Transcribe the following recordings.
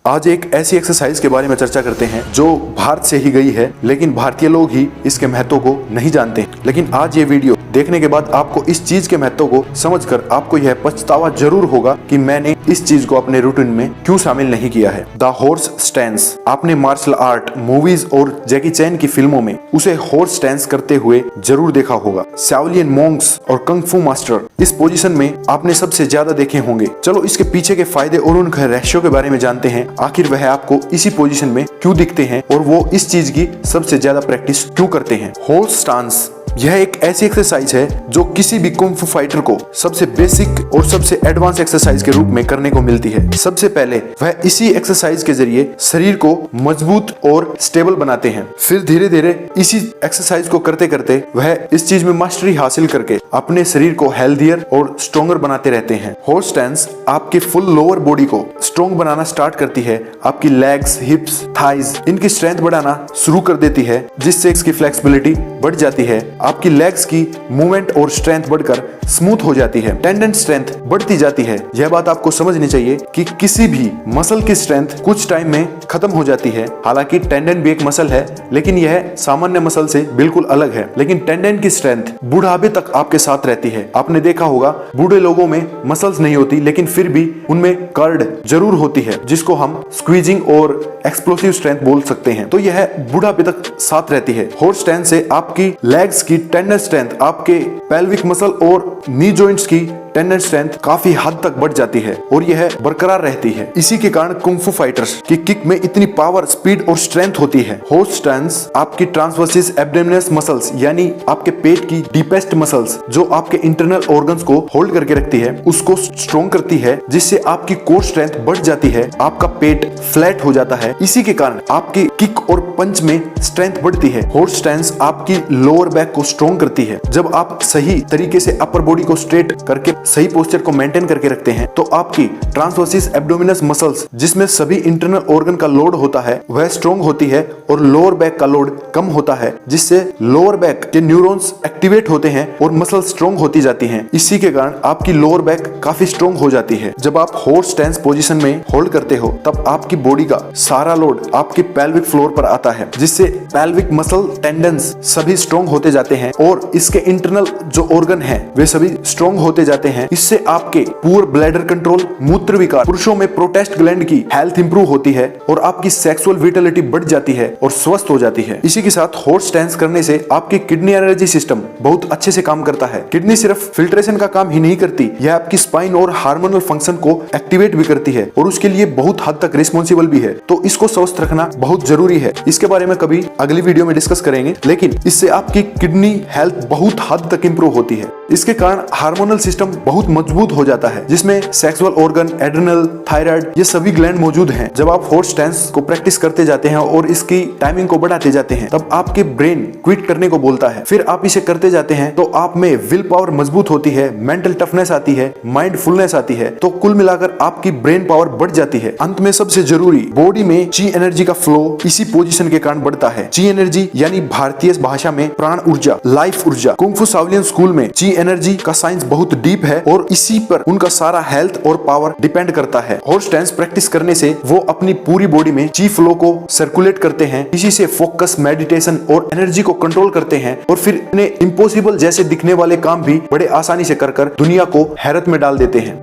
आज एक ऐसी एक्सरसाइज के बारे में चर्चा करते हैं जो भारत से ही गई है, लेकिन भारतीय लोग ही इसके महत्व को नहीं जानते। लेकिन आज ये वीडियो देखने के बाद आपको इस चीज के महत्व को समझकर आपको यह पछतावा जरूर होगा कि मैंने इस चीज को अपने रूटीन में क्यों शामिल नहीं किया है। The horse stance. आपने मार्शल आर्ट मूवीज और जैकी चैन की फिल्मों में उसे हॉर्स स्टैंस करते हुए जरूर देखा होगा। शाओलिन मॉन्क्स और कंग फू मास्टर इस पोजीशन में आपने सबसे ज्यादा देखे होंगे। चलो इसके पीछे के फायदे और उनके रहस्यों के बारे में जानते हैं। आखिर वह आपको इसी पोजीशन में क्यों दिखते हैं और वो इस चीज की सबसे ज्यादा प्रैक्टिस क्यों करते हैं। हॉर्स स्टांस यह एक ऐसी एक्सरसाइज है जो किसी भी कुंग फू फाइटर को सबसे बेसिक और सबसे एडवांस एक्सरसाइज के रूप में करने को मिलती है। सबसे पहले वह इसी एक्सरसाइज के जरिए शरीर को मजबूत और स्टेबल बनाते हैं। फिर धीरे धीरे इसी एक्सरसाइज को करते करते वह इस चीज में मास्टरी हासिल करके अपने शरीर को हेल्दियर और स्ट्रॉन्गर बनाते रहते हैं। हॉर्स स्टैंस आपकी फुल लोअर बॉडी को स्ट्रॉन्ग बनाना स्टार्ट करती है। आपकी लेग्स, हिप्स, थाइज इनकी स्ट्रेंथ बढ़ाना शुरू कर देती है, जिससे इसकी फ्लेक्सिबिलिटी बढ़ जाती है। आपकी लेग्स की मूवमेंट और स्ट्रेंथ बढ़कर स्मूथ हो जाती है। टेंडन स्ट्रेंथ बढ़ती जाती है। यह बात आपको समझनी चाहिए कि किसी भी मसल की स्ट्रेंथ कुछ टाइम में खत्म हो जाती है। हालांकि टेंडन भी एक मसल है, लेकिन यह सामान्य मसल से बिल्कुल अलग है। लेकिन टेंडन की स्ट्रेंथ बुढ़ापे तक आपके साथ रहती है। आपने देखा होगा बूढ़े लोगों में मसल्स नहीं होती, लेकिन फिर भी उनमें कर्ड जरूर होती है, जिसको हम स्क्वीजिंग और एक्सप्लोसिव स्ट्रेंथ बोल सकते हैं। तो यह बुढ़ापे तक साथ रहती है। हॉर्स स्टैंस से आपकी लेग्स की टेंडन स्ट्रेंथ, आपके पेल्विक मसल और नी जॉइंट्स की टेंडन स्ट्रेंथ काफी हद तक बढ़ जाती है और यह बरकरार रहती है। इसी के कारण कुंग फू फाइटर्स की किक में इतनी पावर, स्पीड और स्ट्रेंथ होती है। हॉर्स स्टैंस आपकी ट्रांसवर्सिस एब्डोमिनस मसल्स यानी आपके पेट की डीपेस्ट मसल्स जो आपके इंटरनल ऑर्गन्स को होल्ड करके रखती है, उसको स्ट्रॉन्ग करती है, जिससे आपकी कोर स्ट्रेंथ बढ़ जाती है। आपका पेट फ्लैट हो जाता है। इसी के कारण आपकी किक और पंच में स्ट्रेंथ बढ़ती है। हॉर्स स्टैंस आपकी लोअर बैक को स्ट्रॉन्ग करती है। जब आप सही तरीके से अपर बॉडी को स्ट्रेट करके सही पोस्चर को मेंटेन करके रखते हैं, तो आपकी ट्रांसवर्सिस एब्डोमिनस मसल्स जिसमें सभी इंटरनल ऑर्गन का लोड होता है वह स्ट्रॉन्ग होती है और लोअर बैक का लोड कम होता है, जिससे लोअर बैक के न्यूरॉन्स एक्टिवेट होते हैं और मसल स्ट्रॉन्ग होती जाती हैं। इसी के कारण आपकी लोअर बैक काफी स्ट्रॉन्ग हो जाती है। जब आप हॉर्स स्टैंस पोजीशन में होल्ड करते हो, तब आपकी बॉडी का सारा लोड आपके पेल्विक फ्लोर पर आता है, जिससे पेल्विक मसल टेंडन्स सभी स्ट्रॉन्ग होते जाते हैं और इसके इंटरनल जो ऑर्गन है वे सभी स्ट्रॉन्ग होते जाते हैं। इससे आपके पुअर ब्लैडर कंट्रोल, मूत्र विकार, पुरुषों में प्रोटेस्ट ग्लैंड की हेल्थ इंप्रूव होती है और आपकी सेक्सुअल विटलिटी बढ़ जाती है और स्वस्थ हो जाती है। इसी के साथ हॉर्स स्टैंस करने से आपकी किडनी एनर्जी सिस्टम बहुत अच्छे से काम करता है। किडनी सिर्फ फिल्ट्रेशन का काम ही नहीं करती, यह आपकी स्पाइन और हार्मोनल फंक्शन को एक्टिवेट भी करती है और उसके लिए बहुत हद तक रिस्पॉन्सिबल भी है। तो इसको स्वस्थ रखना बहुत जरूरी है। इसके बारे में कभी अगली वीडियो में डिस्कस करेंगे, लेकिन इससे आपकी किडनी हेल्थ बहुत हद तक इंप्रूव होती है। इसके कारण हार्मोनल सिस्टम बहुत मजबूत हो जाता है, जिसमें सेक्सुअल ऑर्गन, एड्रिनल, थायराइड ये सभी ग्लैंड मौजूद हैं। जब आप हॉर्स स्टैंस को प्रैक्टिस करते जाते हैं और इसकी टाइमिंग को बढ़ाते जाते हैं, तब आपके ब्रेन क्विट करने को बोलता है। फिर आप इसे करते जाते हैं तो आप में विल पावर मजबूत होती है, मेंटल टफनेस आती है, माइंडफुलनेस आती है। तो कुल मिलाकर आपकी ब्रेन पावर बढ़ जाती है। अंत में सबसे जरूरी, बॉडी में ची एनर्जी का फ्लो इसी पोजीशन के कारण बढ़ता है। ची एनर्जी यानी भारतीय भाषा में प्राण ऊर्जा, लाइफ ऊर्जा। कुंग फू शाओलिन स्कूल में ची एनर्जी का साइंस बहुत डीप है और इसी पर उनका सारा हेल्थ और पावर डिपेंड करता है। हॉर्स स्टैंस प्रैक्टिस करने से वो अपनी पूरी बॉडी में ची फ्लो को सर्कुलेट करते हैं। इसी से फोकस, मेडिटेशन और एनर्जी को कंट्रोल करते हैं और फिर इन्हें इम्पॉसिबल जैसे दिखने वाले काम भी बड़े आसानी से कर दुनिया को हैरत में डाल देते हैं।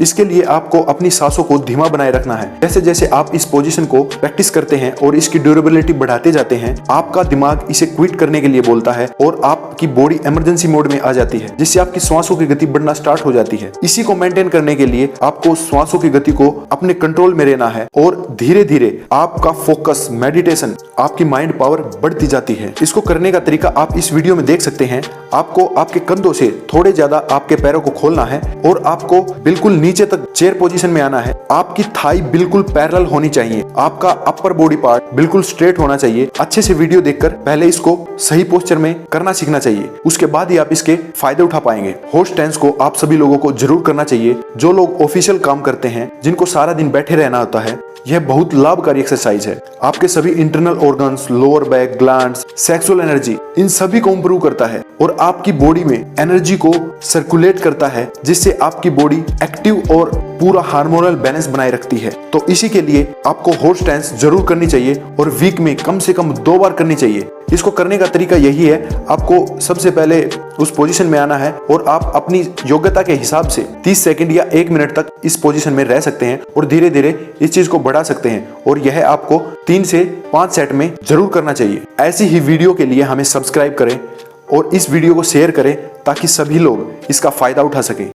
इसके लिए आपको अपनी सांसों को धीमा बनाए रखना है। जैसे जैसे आप इस पोजीशन को प्रैक्टिस करते हैं और इसकी ड्यूरेबिलिटी बढ़ाते जाते हैं, आपका दिमाग इसे क्विट करने के लिए बोलता है और आपकी बॉडी इमरजेंसी मोड में आ जाती है, जिससे आपकी सांसों की गति बढ़ना स्टार्ट हो जाती है। इसी को मेंटेन करने के लिए आपको सांसों की गति को अपने कंट्रोल में रहना है और धीरे धीरे आपका फोकस, मेडिटेशन, आपकी माइंड पावर बढ़ती जाती है। इसको करने का तरीका आप इस वीडियो में देख सकते हैं। आपको आपके कंधों से थोड़े ज्यादा आपके पैरों को खोलना है और आपको बिल्कुल नीचे तक चेयर पोजीशन में आना है। आपकी थाई बिल्कुल पैरेलल होनी चाहिए। आपका अपर बॉडी पार्ट बिल्कुल स्ट्रेट होना चाहिए। अच्छे से वीडियो देखकर पहले इसको सही पोस्चर में करना सीखना चाहिए, उसके बाद ही आप इसके फायदे उठा पाएंगे। हॉर्स स्टैंस को आप सभी लोगों को जरूर करना चाहिए। जो लोग ऑफिशियल काम करते हैं, जिनको सारा दिन बैठे रहना होता है, यह बहुत लाभकारी एक्सरसाइज है। आपके सभी internal organs, lower back, glands, sexual energy, इन सभी को इंप्रूव करता है और आपकी बॉडी में एनर्जी को सर्कुलेट करता है, जिससे आपकी बॉडी एक्टिव और पूरा हार्मोनल बैलेंस बनाए रखती है। तो इसी के लिए आपको हॉर्स डांस जरूर करनी चाहिए और वीक में कम से कम 2 बार करनी चाहिए। इसको करने का तरीका यही है, आपको सबसे पहले उस पोजीशन में आना है और आप अपनी योग्यता के हिसाब से 30 सेकंड या 1 मिनट तक इस पोजीशन में रह सकते हैं और धीरे धीरे इस चीज को बढ़ा सकते हैं। और यह आपको 3 से 5 सेट में जरूर करना चाहिए। ऐसी ही वीडियो के लिए हमें सब्सक्राइब करें और इस वीडियो को शेयर करें ताकि सभी लोग इसका फायदा उठा सकें।